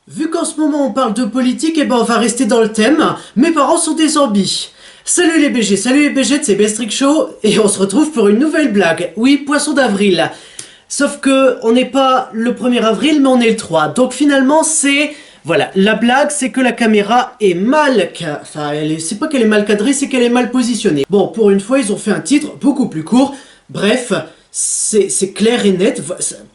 Vu qu'en ce moment on parle de politique, eh ben on va rester dans le thème. Mes parents sont des zombies. Salut les BG, c'est Bestrick Show et on se retrouve pour une nouvelle blague. Oui, poisson d'avril. Sauf que on n'est pas le 1er avril, mais on est le 3. Donc finalement c'est... Voilà, la blague c'est que la caméra est mal... Enfin, c'est pas qu'elle est mal cadrée, c'est qu'elle est mal positionnée. Bon, pour une fois ils ont fait un titre beaucoup plus court. Bref, c'est clair et net.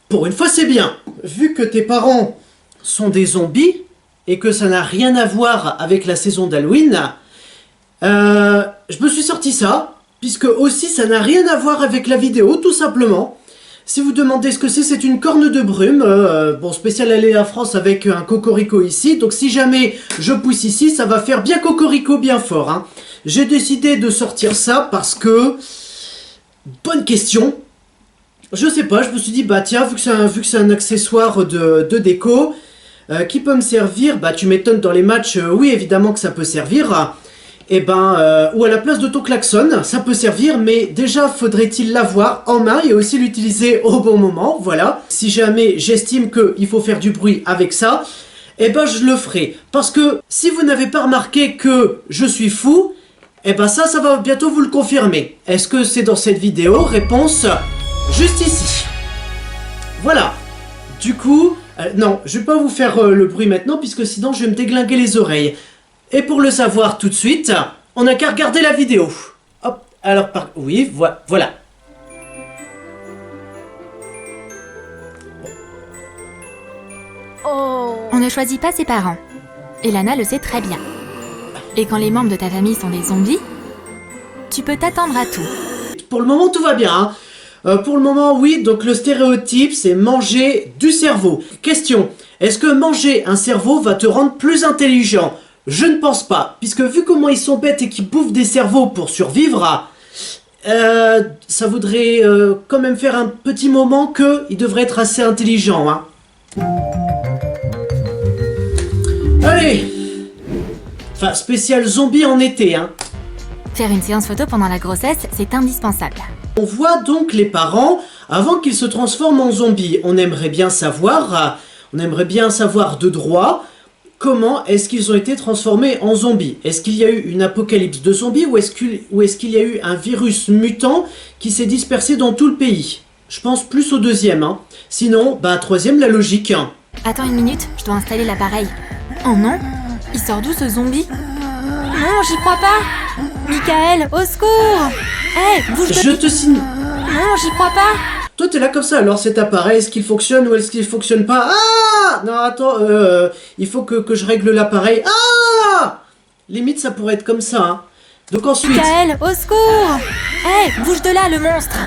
Pour une fois c'est bien. Vu que tes parents sont des zombies et que ça n'a rien à voir avec la saison d'Halloween, je me suis sorti ça, puisque aussi ça n'a rien à voir avec la vidéo, tout simplement. Si vous demandez ce que c'est une corne de brume, bon, spécial Aléa France avec un cocorico ici, donc si jamais je pousse ici, ça va faire bien cocorico bien fort, hein. J'ai décidé de sortir ça parce que... Bonne question. Je sais pas, je me suis dit, bah tiens, vu que c'est un accessoire de déco, qui peut me servir, bah tu m'étonnes dans les matchs, oui évidemment que ça peut servir. Et ben, ou à la place de ton klaxon, ça peut servir, mais déjà faudrait-il l'avoir en main et aussi l'utiliser au bon moment, voilà. Si jamais j'estime qu'il faut faire du bruit avec ça, et ben je le ferai. Parce que si vous n'avez pas remarqué que je suis fou, et ben ça va bientôt vous le confirmer. Est-ce que c'est dans cette vidéo? Réponse, juste ici. Voilà. Du coup, non, je vais pas vous faire le bruit maintenant, puisque sinon je vais me déglinguer les oreilles. Et pour le savoir tout de suite, on n'a qu'à regarder la vidéo. Hop, alors, oui, voilà. On ne choisit pas ses parents. Et Lana le sait très bien. Et quand les membres de ta famille sont des zombies, tu peux t'attendre à tout. Pour le moment, tout va bien, hein. Pour le moment, oui, donc le stéréotype, c'est manger du cerveau. Question, est-ce que manger un cerveau va te rendre plus intelligent? Je ne pense pas, puisque vu comment ils sont bêtes et qu'ils bouffent des cerveaux pour survivre, ça voudrait quand même faire un petit moment qu'ils devraient être assez intelligents, hein. Allez! Enfin, spécial zombie en été, hein. Faire une séance photo pendant la grossesse, c'est indispensable. On voit donc les parents avant qu'ils se transforment en zombies. On aimerait bien savoir de droit comment est-ce qu'ils ont été transformés en zombies. Est-ce qu'il y a eu une apocalypse de zombies ou est-ce qu'il y a eu un virus mutant qui s'est dispersé dans tout le pays? Je pense plus au deuxième, hein. Sinon, bah troisième, la logique. Attends une minute, je dois installer l'appareil. Oh non? Il sort d'où ce zombie? Non, j'y crois pas! Michael, au secours! Hé, bouge de... Je te signe... Non, j'y crois pas! Toi t'es là comme ça, alors cet appareil, est-ce qu'il fonctionne ou est-ce qu'il fonctionne pas? Ah! Non attends, il faut que je règle l'appareil. Ah! Limite ça pourrait être comme ça, hein. Donc ensuite... Michael, au secours! Hé, bouge de là, le monstre!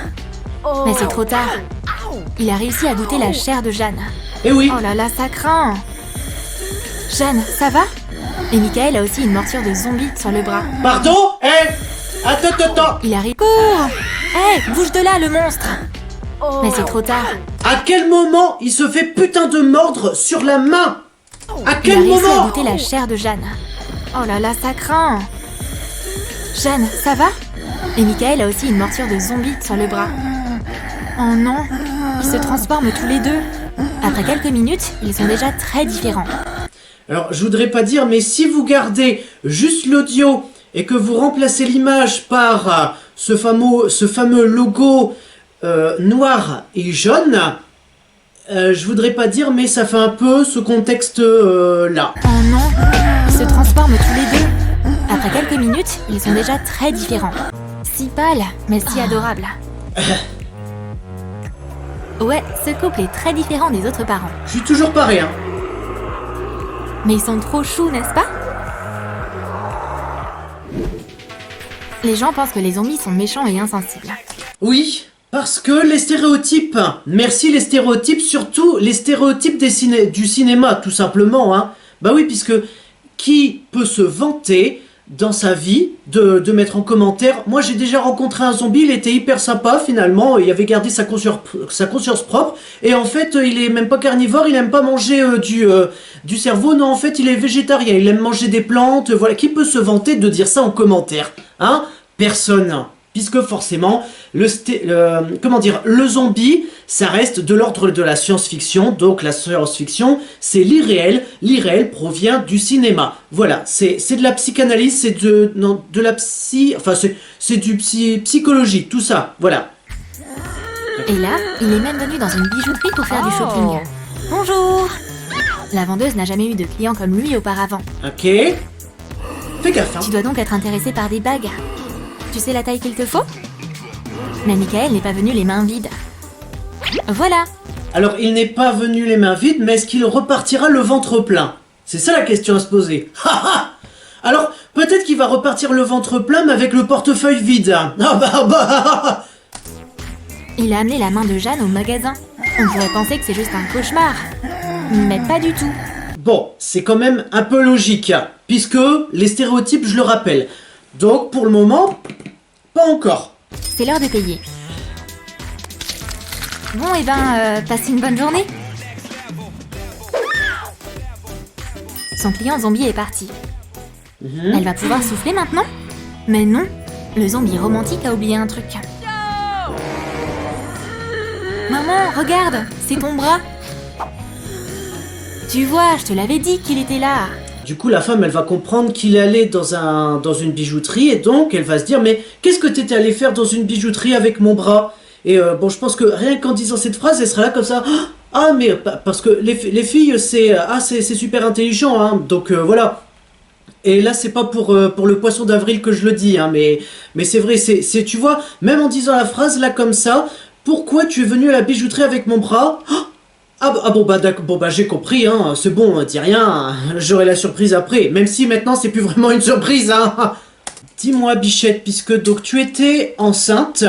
Mais c'est trop tard. Il a réussi à goûter la chair de Jeanne. Eh oui! Oh là là, ça craint! Jeanne, ça va? Et Michael a aussi une morsure de zombie sur le bras. Pardon? Eh! Attends! Il arrive. Cours! Hé, bouge de là, le monstre! Mais c'est trop tard. À quel moment il se fait putain de mordre sur la main? À Il a quel réussi à moment? goûter la chair de Jeanne. Oh là là, ça craint! Jeanne, ça va? Et Michael a aussi une morsure de zombie sur le bras. Oh non! Ils se transforment tous les deux. Après quelques minutes, ils sont déjà très différents. Alors je voudrais pas dire, mais si vous gardez juste l'audio et que vous remplacez l'image par ce fameux logo noir et jaune, je voudrais pas dire, mais ça fait un peu ce contexte là. Oh non! Ils se transforment tous les deux. Après quelques minutes, ils sont déjà très différents. Si pâle, mais si adorable. Ouais, ce couple est très différent des autres parents. Je suis toujours pareil, hein. Mais ils sont trop choux, n'est-ce pas? Les gens pensent que les zombies sont méchants et insensibles. Oui, parce que les stéréotypes, merci les stéréotypes, surtout les stéréotypes du cinéma, tout simplement, hein. Bah oui, puisque qui peut se vanter dans sa vie de mettre en commentaire, moi j'ai déjà rencontré un zombie, il était hyper sympa finalement, il avait gardé sa conscience propre, et en fait il est même pas carnivore, il aime pas manger du cerveau, non en fait il est végétarien, il aime manger des plantes, voilà, qui peut se vanter de dire ça en commentaire, hein? Personne. puisque forcément, le zombie, ça reste de l'ordre de la science-fiction, donc la science-fiction, c'est l'irréel provient du cinéma. Voilà, c'est de la psychanalyse, c'est de la c'est du psychologique, tout ça, voilà. Et là, il est même venu dans une bijouterie pour faire du shopping. Bonjour! La vendeuse n'a jamais eu de client comme lui auparavant. Ok. Fais gaffe, hein. Tu dois donc être intéressé par des bagues. Tu sais la taille qu'il te faut? Mais Michael n'est pas venu les mains vides. Voilà! Alors, il n'est pas venu les mains vides, mais est-ce qu'il repartira le ventre plein? C'est ça la question à se poser. Alors, peut-être qu'il va repartir le ventre plein, mais avec le portefeuille vide. Il a amené la main de Jeanne au magasin. On pourrait penser que c'est juste un cauchemar. Mais pas du tout. Bon, c'est quand même un peu logique, puisque les stéréotypes, je le rappelle. Donc, pour le moment, pas encore. C'est l'heure de payer. Bon, et passez une bonne journée. Son client zombie est parti. Elle va pouvoir souffler maintenant? Mais non, le zombie romantique a oublié un truc. Maman, regarde, c'est ton bras. Tu vois, je te l'avais dit qu'il était là. Du coup, la femme, elle va comprendre qu'il allait dans une bijouterie, et donc elle va se dire, mais qu'est-ce que t'étais allé faire dans une bijouterie avec mon bras? Et bon, je pense que rien qu'en disant cette phrase, elle sera là comme ça. Ah, mais parce que les filles, c'est super intelligent, hein, donc voilà. Et là, c'est pas pour le poisson d'avril que je le dis, hein, mais c'est vrai, tu vois, même en disant la phrase là comme ça, pourquoi tu es venu à la bijouterie avec mon bras? Bon bah j'ai compris, hein, c'est bon, dis rien, j'aurai la surprise après, même si maintenant c'est plus vraiment une surprise, hein. Dis-moi Bichette, puisque donc tu étais enceinte,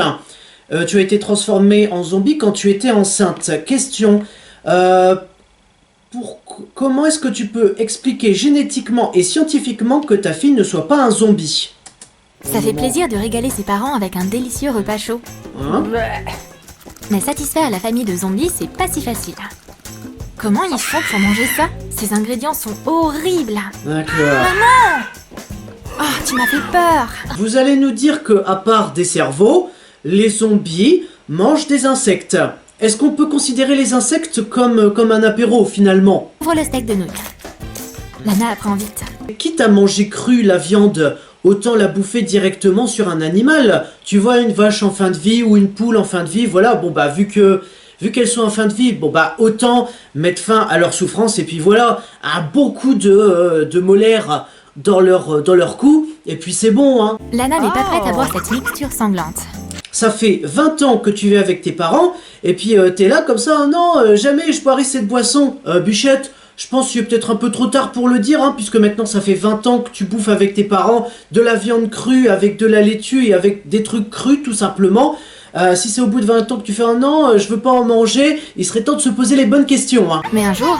tu as été transformée en zombie quand tu étais enceinte. Question, comment est-ce que tu peux expliquer génétiquement et scientifiquement que ta fille ne soit pas un zombie? Ça fait plaisir de régaler ses parents avec un délicieux repas chaud. Hein? Mais satisfaire la famille de zombies, c'est pas si facile. Comment ils font pour manger ça? Ces ingrédients sont horribles. D'accord. Maman! Oh, tu m'as fait peur. Vous allez nous dire que, à part des cerveaux, les zombies mangent des insectes. Est-ce qu'on peut considérer les insectes comme un apéro, finalement? Ouvre le steak de nouilles. Lana apprend vite. Quitte à manger cru la viande, autant la bouffer directement sur un animal. Tu vois, une vache en fin de vie ou une poule en fin de vie, voilà, bon bah vu qu'elles sont en fin de vie, bon bah autant mettre fin à leur souffrance et puis voilà, à beaucoup de molaires dans leur cou, et puis c'est bon, hein. Lana n'est pas prête à boire cette mixture sanglante. Ça fait 20 ans que tu vis avec tes parents, et puis t'es là comme ça, non, jamais je boirai cette boisson. Bichette, je pense qu'il est peut-être un peu trop tard pour le dire, hein, puisque maintenant ça fait 20 ans que tu bouffes avec tes parents de la viande crue, avec de la laitue et avec des trucs crus tout simplement. Si c'est au bout de 20 ans que tu fais un an, je veux pas en manger, il serait temps de se poser les bonnes questions, hein. Mais un jour,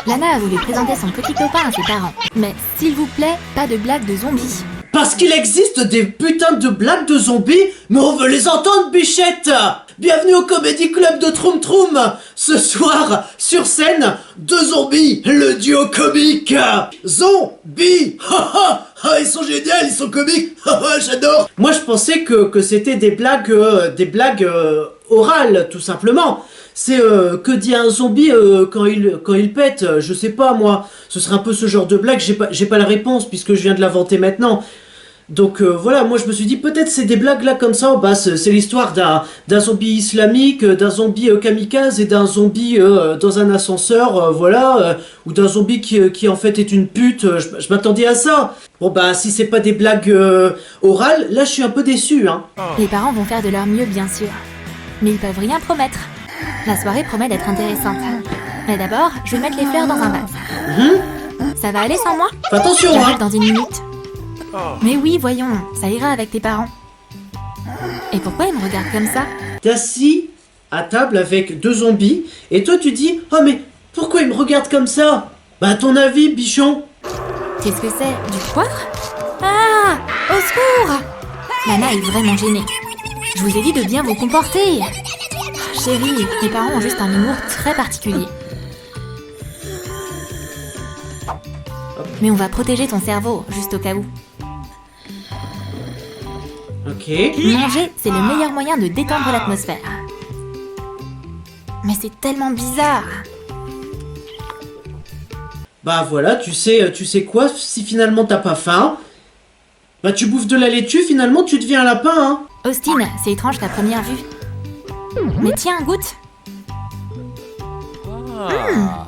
Lana a voulu présenter son petit copain à ses parents. Mais s'il vous plaît, pas de blague de zombies. Parce qu'il existe des putains de blagues de zombies, mais on veut les entendre, Bichette. Bienvenue au Comedy Club de Troum Troum. Ce soir, sur scène, deux zombies, le duo comique. Zombies. Ils sont géniaux, ils sont comiques. J'adore. Moi, je pensais que c'était des blagues orales, tout simplement. C'est que dit un zombie quand il pète, je sais pas moi. Ce serait un peu ce genre de blague, j'ai pas la réponse puisque je viens de l'inventer maintenant. Donc voilà, moi je me suis dit peut-être c'est des blagues là comme ça, bah c'est l'histoire d'un zombie islamique, d'un zombie kamikaze et d'un zombie dans un ascenseur, voilà, ou d'un zombie qui en fait est une pute, je m'attendais à ça. Bon bah si c'est pas des blagues orales, là je suis un peu déçu, hein. Les parents vont faire de leur mieux bien sûr, mais ils peuvent rien promettre. La soirée promet d'être intéressante. Mais d'abord, je vais mettre les fleurs dans un vase. Ça va aller sans moi? Fais attention, J'arrive hein. dans une minute. Mais oui, voyons, ça ira avec tes parents. Et pourquoi ils me regardent comme ça? T'es assis à table avec deux zombies, et toi tu dis « Oh mais pourquoi ils me regardent comme ça ?» Bah à ton avis, bichon? Qu'est-ce que c'est? Du poivre? Ah! Au secours! Lana est vraiment gênée. Je vous ai dit de bien vous comporter. Oh, chérie, mes parents ont juste un humour très particulier. Mais on va protéger ton cerveau, juste au cas où. Ok. Ok. Manger, c'est le meilleur moyen de détendre l'atmosphère. Mais c'est tellement bizarre. Bah voilà, tu sais quoi, si finalement t'as pas faim, bah tu bouffes de la laitue, finalement tu deviens un lapin, hein. Austin, c'est étrange ta première vue. Mais tiens, goûte.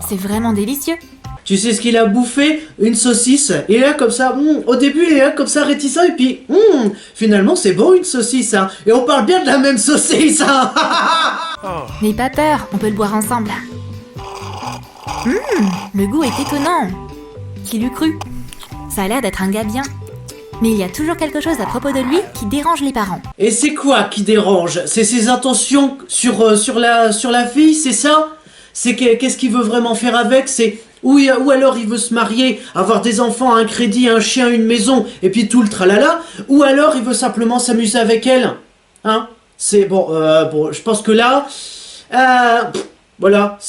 C'est vraiment délicieux. Tu sais ce qu'il a bouffé? Une saucisse. Il est là comme ça, au début il est là comme ça réticent et puis, finalement c'est bon une saucisse, hein. Et on parle bien de la même saucisse, hein. N'aie pas peur, on peut le boire ensemble. Le goût est étonnant. Qui l'eût cru? Ça a l'air d'être un gars bien. Mais il y a toujours quelque chose à propos de lui qui dérange les parents. Et c'est quoi qui dérange? C'est ses intentions sur la fille, c'est ça? C'est qu'est-ce qu'il veut vraiment faire avec? C'est ou alors il veut se marier, avoir des enfants, un crédit, un chien, une maison, et puis tout le tralala, ou alors il veut simplement s'amuser avec elle, hein? C'est bon, je pense que là, voilà,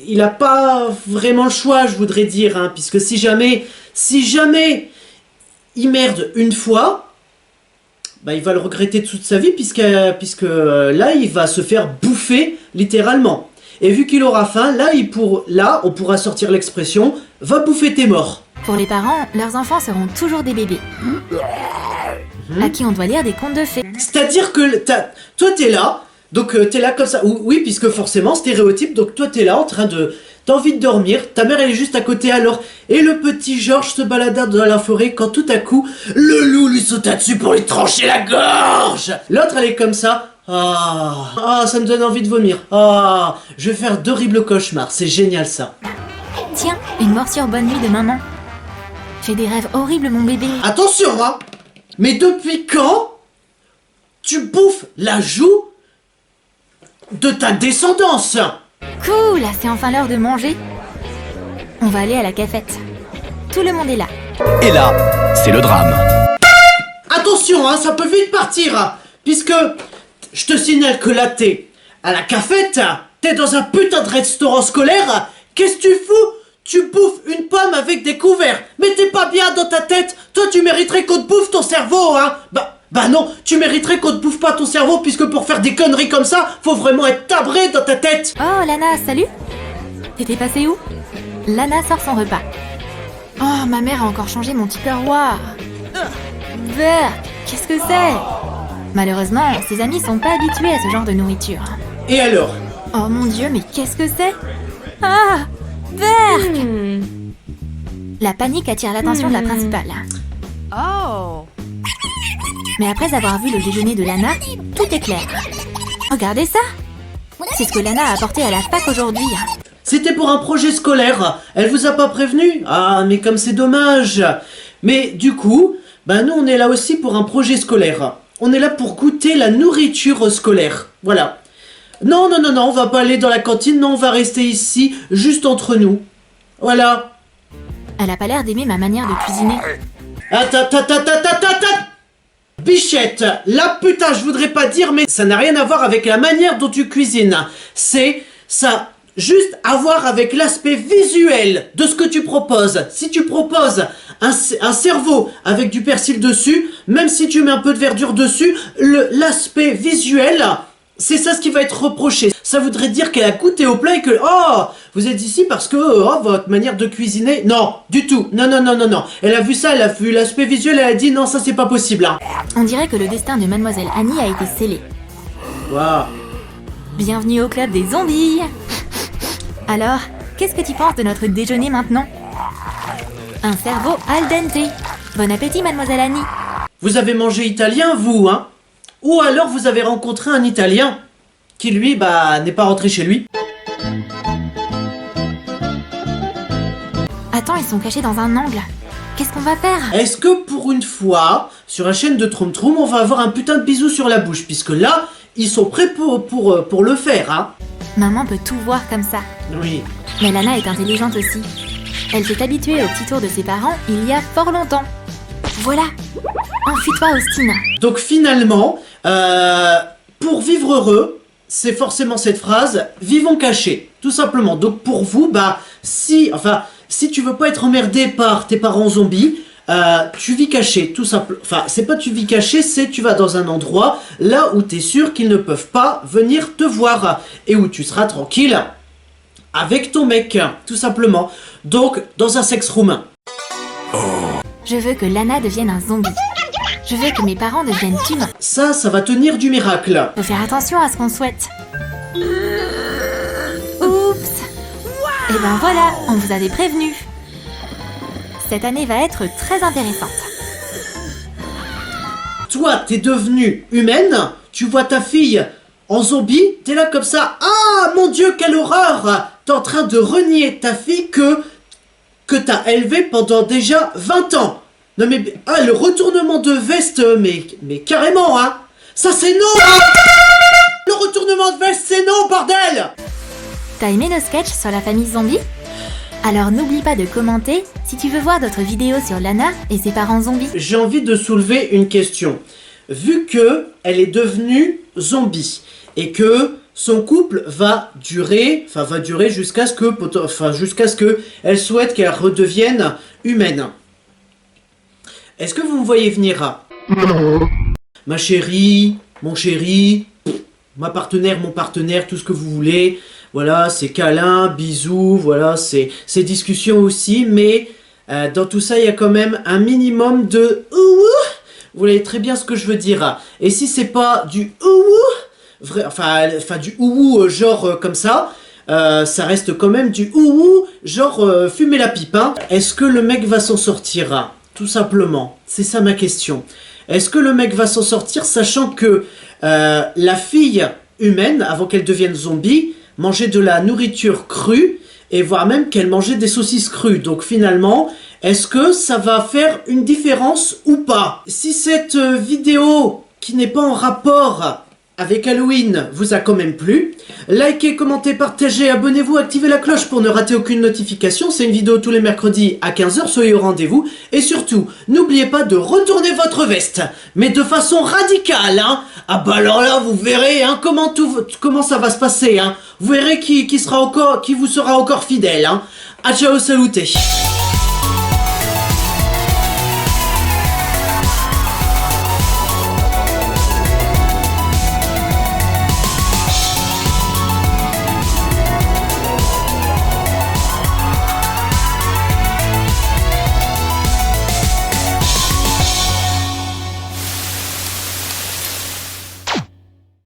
il a pas vraiment le choix, je voudrais dire, hein, puisque si jamais il merde une fois, bah il va le regretter toute sa vie, puisque là il va se faire bouffer littéralement. Et vu qu'il aura faim, là on pourra sortir l'expression « va bouffer tes morts ». Pour les parents, leurs enfants seront toujours des bébés. À qui on doit lire des contes de fées. C'est-à-dire que toi t'es là, donc t'es là comme ça, oui, puisque forcément stéréotype, donc toi t'es là en train de... T'as envie de dormir, ta mère elle est juste à côté alors, et le petit Georges se balada dans la forêt quand tout à coup, le loup lui sauta dessus pour lui trancher la gorge. L'autre elle est comme ça, ça me donne envie de vomir, je vais faire d'horribles cauchemars, c'est génial ça. Tiens, une morsure bonne nuit de maman. Fais des rêves horribles mon bébé. Attention hein, mais depuis quand tu bouffes la joue de ta descendance? Cool, c'est enfin l'heure de manger. On va aller à la cafette. Tout le monde est là. Et là, c'est le drame. Attention, hein, ça peut vite partir, hein, puisque je te signale que là t'es à la cafette, t'es dans un putain de restaurant scolaire, qu'est-ce que tu fous? Tu bouffes une pomme avec des couverts, mais t'es pas bien dans ta tête, toi tu mériterais qu'on te bouffe ton cerveau, hein. Bah non, tu mériterais qu'on te bouffe pas ton cerveau, puisque pour faire des conneries comme ça, faut vraiment être tabré dans ta tête. Oh Lana, salut. T'étais passée où? Lana sort son repas. Oh, ma mère a encore changé mon tupperware. Berk, qu'est-ce que c'est? Malheureusement, ses amis sont pas habitués à ce genre de nourriture. Et alors? Oh mon dieu, mais qu'est-ce que c'est? Ah, Berk. La panique attire l'attention de la principale. Oh. Mais après avoir vu le déjeuner de Lana, tout est clair. Regardez ça! C'est ce que Lana a apporté à la fac aujourd'hui. C'était pour un projet scolaire, elle vous a pas prévenu? Ah, mais comme c'est dommage. Mais du coup, nous on est là aussi pour un projet scolaire. On est là pour goûter la nourriture scolaire, voilà. Non, on va pas aller dans la cantine, non, on va rester ici, juste entre nous. Voilà. Elle a pas l'air d'aimer ma manière de cuisiner. Attends. Bichette, là putain, je voudrais pas dire, mais ça n'a rien à voir avec la manière dont tu cuisines. C'est ça, juste à voir avec l'aspect visuel de ce que tu proposes. Si tu proposes un cerveau avec du persil dessus, même si tu mets un peu de verdure dessus, l'aspect visuel, c'est ça ce qui va être reproché. Ça voudrait dire qu'elle a goûté au plat et que vous êtes ici parce que votre manière de cuisiner. Non, du tout. Non. Elle a vu ça, elle a vu l'aspect visuel, elle a dit non, ça c'est pas possible. Hein. On dirait que le destin de Mademoiselle Annie a été scellé. Waouh. Bienvenue au club des zombies. Alors, qu'est-ce que tu penses de notre déjeuner maintenant? Un cerveau al dente. Bon appétit, Mademoiselle Annie. Vous avez mangé italien, vous, hein? Ou alors vous avez rencontré un Italien qui, lui, n'est pas rentré chez lui. Attends, ils sont cachés dans un angle. Qu'est-ce qu'on va faire? Est-ce que pour une fois, sur la chaîne de Troum Troum, on va avoir un putain de bisou sur la bouche? Puisque là, ils sont prêts pour le faire, hein? Maman peut tout voir comme ça. Oui. Mais Lana est intelligente aussi. Elle s'est habituée au petit tour de ses parents il y a fort longtemps. Voilà. Enfuis-toi, Austin. Donc finalement, pour vivre heureux, c'est forcément cette phrase, vivons cachés, tout simplement. Donc pour vous, si tu veux pas être emmerdé par tes parents zombies, tu vis caché, tout simple. Enfin, c'est pas tu vis caché, c'est tu vas dans un endroit là où tu es sûr qu'ils ne peuvent pas venir te voir et où tu seras tranquille avec ton mec, tout simplement. Donc, dans un sex room. Je veux que Lana devienne un zombie. Je veux que mes parents deviennent humains. Ça va tenir du miracle. Faut faire attention à ce qu'on souhaite. Oups. Et ben voilà, on vous avait prévenu. Cette année va être très intéressante. Toi, t'es devenue humaine, tu vois ta fille en zombie, t'es là comme ça. Ah, mon Dieu, quelle horreur! T'es en train de renier ta fille que t'as élevée pendant déjà 20 ans. Non mais, le retournement de veste, mais carrément, hein. Ça c'est non, hein. Le retournement de veste, c'est non, bordel. T'as aimé nos sketchs sur la famille zombie? Alors n'oublie pas de commenter si tu veux voir d'autres vidéos sur Lana et ses parents zombies. J'ai envie de soulever une question. Vu que elle est devenue zombie et que son couple va durer jusqu'à ce que elle souhaite qu'elle redevienne humaine. Est-ce que vous me voyez venir? Ma chérie, mon chéri, ma partenaire, mon partenaire, tout ce que vous voulez. Voilà, c'est câlin, bisous, voilà, c'est discussion aussi, mais dans tout ça, il y a quand même un minimum de ouh. Vous voyez très bien ce que je veux dire. Et si c'est pas du ouh, enfin du ouh genre comme ça reste quand même du ouh genre fumer la pipe. Hein. Est-ce que le mec va s'en sortir? Tout simplement, c'est ça ma question. Est-ce que le mec va s'en sortir sachant que la fille humaine, avant qu'elle devienne zombie, mangeait de la nourriture crue et voire même qu'elle mangeait des saucisses crues. Donc finalement, est-ce que ça va faire une différence ou pas? Si cette vidéo qui n'est pas en rapport avec Halloween vous a quand même plu, likez, commentez, partagez, abonnez-vous, activez la cloche pour ne rater aucune notification. C'est une vidéo tous les mercredis à 15 h, soyez au rendez-vous. Et surtout, n'oubliez pas de retourner votre veste, mais de façon radicale, hein. Ah bah alors là, vous verrez hein, comment ça va se passer, hein. Vous verrez qui vous sera encore fidèle, hein. Ah ciao, saluté.